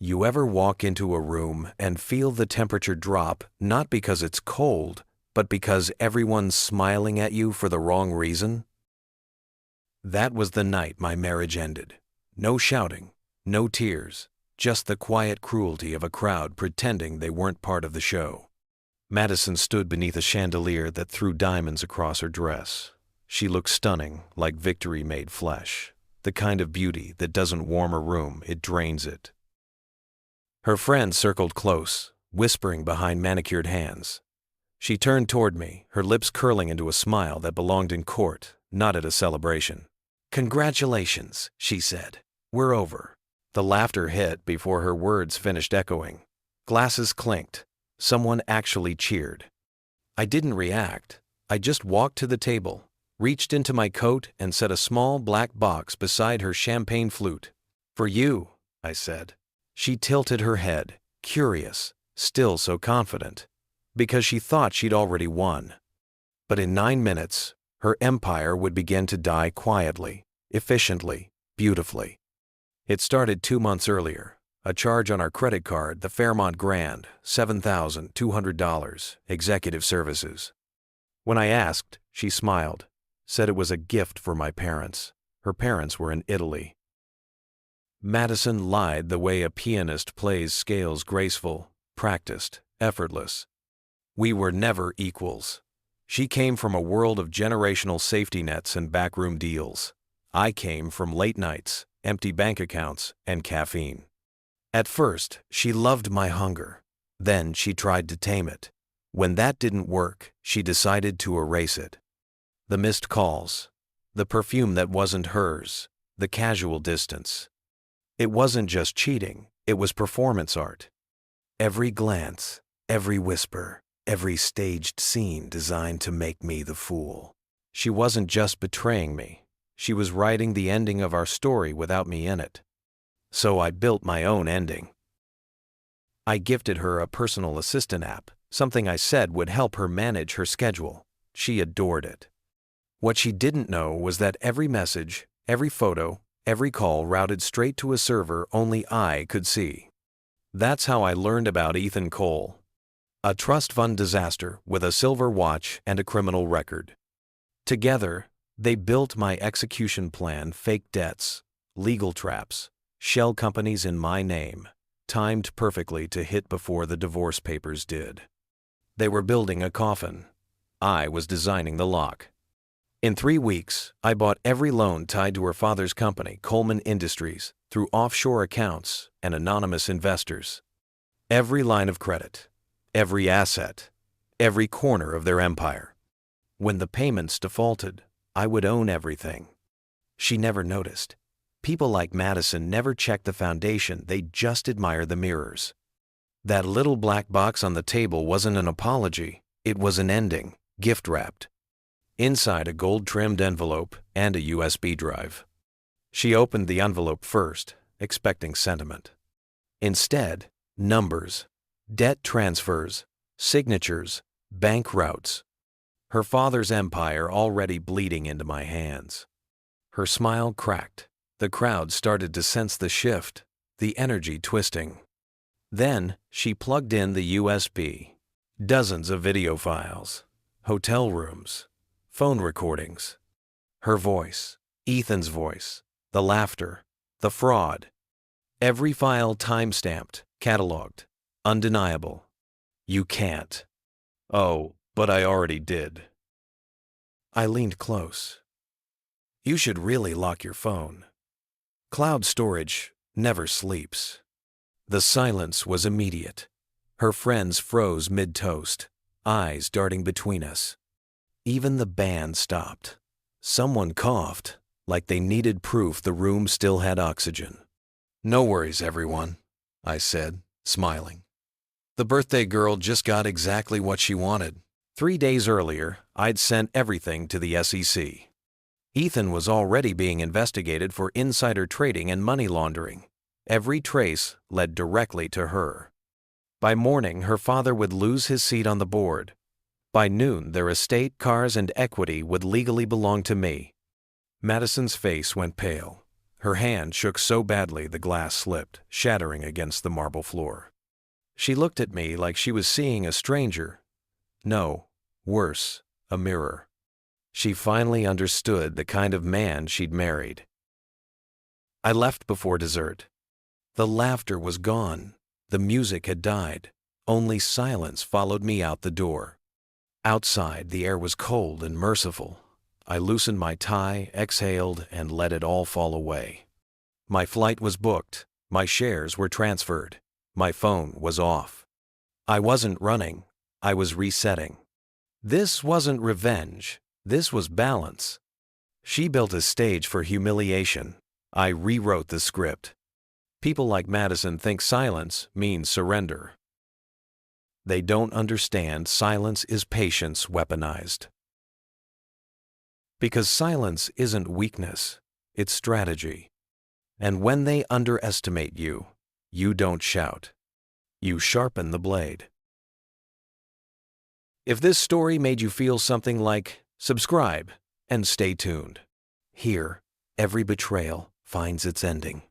You ever walk into a room and feel the temperature drop not because it's cold, but because everyone's smiling at you for the wrong reason? That was the night my marriage ended. No shouting, no tears, just the quiet cruelty of a crowd pretending they weren't part of the show. Madison stood beneath a chandelier that threw diamonds across her dress. She looked stunning, like victory made flesh, the kind of beauty that doesn't warm a room, it drains it. Her friends circled close, whispering behind manicured hands. She turned toward me, her lips curling into a smile that belonged in court, not at a celebration. "Congratulations," she said. "We're over." The laughter hit before her words finished echoing. Glasses clinked. Someone actually cheered. I didn't react. I just walked to the table, reached into my coat and set a small black box beside her champagne flute. "For you," I said. She tilted her head, curious, still so confident, because she thought she'd already won. But in 9 minutes, her empire would begin to die quietly, efficiently, beautifully. It started 2 months earlier. A charge on our credit card, the Fairmont Grand, $7,200, executive services. When I asked, she smiled, said it was a gift for my parents. Her parents were in Italy. Madison lied the way a pianist plays scales, graceful, practiced, effortless. We were never equals. She came from a world of generational safety nets and backroom deals. I came from late nights, empty bank accounts, and caffeine. At first, she loved my hunger. Then she tried to tame it. When that didn't work, she decided to erase it. The missed calls, the perfume that wasn't hers, the casual distance. It wasn't just cheating, it was performance art. Every glance, every whisper, every staged scene designed to make me the fool. She wasn't just betraying me. She was writing the ending of our story without me in it. So I built my own ending. I gifted her a personal assistant app, something I said would help her manage her schedule. She adored it. What she didn't know was that every message, every photo, every call routed straight to a server only I could see. That's how I learned about Ethan Cole. A trust fund disaster with a silver watch and a criminal record. Together, they built my execution plan, fake debts, legal traps, shell companies in my name, timed perfectly to hit before the divorce papers did. They were building a coffin. I was designing the lock. In 3 weeks, I bought every loan tied to her father's company, Coleman Industries, through offshore accounts and anonymous investors. Every line of credit, every asset, every corner of their empire. When the payments defaulted, I would own everything. She never noticed. People like Madison never check the foundation, they just admire the mirrors. That little black box on the table wasn't an apology, it was an ending, gift-wrapped. Inside a gold-trimmed envelope and a USB drive. She opened the envelope first, expecting sentiment. Instead, numbers, debt transfers, signatures, bank routes. Her father's empire already bleeding into my hands. Her smile cracked. The crowd started to sense the shift, the energy twisting. Then, she plugged in the USB. Dozens of video files, hotel rooms, phone recordings. Her voice, Ethan's voice, the laughter, the fraud. Every file time-stamped, cataloged, undeniable. You can't. Oh, but I already did. I leaned close. You should really lock your phone. Cloud storage never sleeps. The silence was immediate. Her friends froze mid-toast, eyes darting between us. Even the band stopped. Someone coughed, like they needed proof the room still had oxygen. "No worries, everyone," I said, smiling. The birthday girl just got exactly what she wanted. 3 days earlier, I'd sent everything to the SEC. Ethan was already being investigated for insider trading and money laundering. Every trace led directly to her. By morning, her father would lose his seat on the board. By noon, their estate, cars, and equity would legally belong to me. Madison's face went pale. Her hand shook so badly the glass slipped, shattering against the marble floor. She looked at me like she was seeing a stranger. No, worse, a mirror. She finally understood the kind of man she'd married. I left before dessert. The laughter was gone. The music had died. Only silence followed me out the door. Outside, the air was cold and merciful. I loosened my tie, exhaled, and let it all fall away. My flight was booked. My shares were transferred. My phone was off. I wasn't running. I was resetting. This wasn't revenge. This was balance. She built a stage for humiliation. I rewrote the script. People like Madison think silence means surrender. They don't understand silence is patience weaponized. Because silence isn't weakness, it's strategy. And when they underestimate you, you don't shout. You sharpen the blade. If this story made you feel something like, subscribe and stay tuned. Here, every betrayal finds its ending.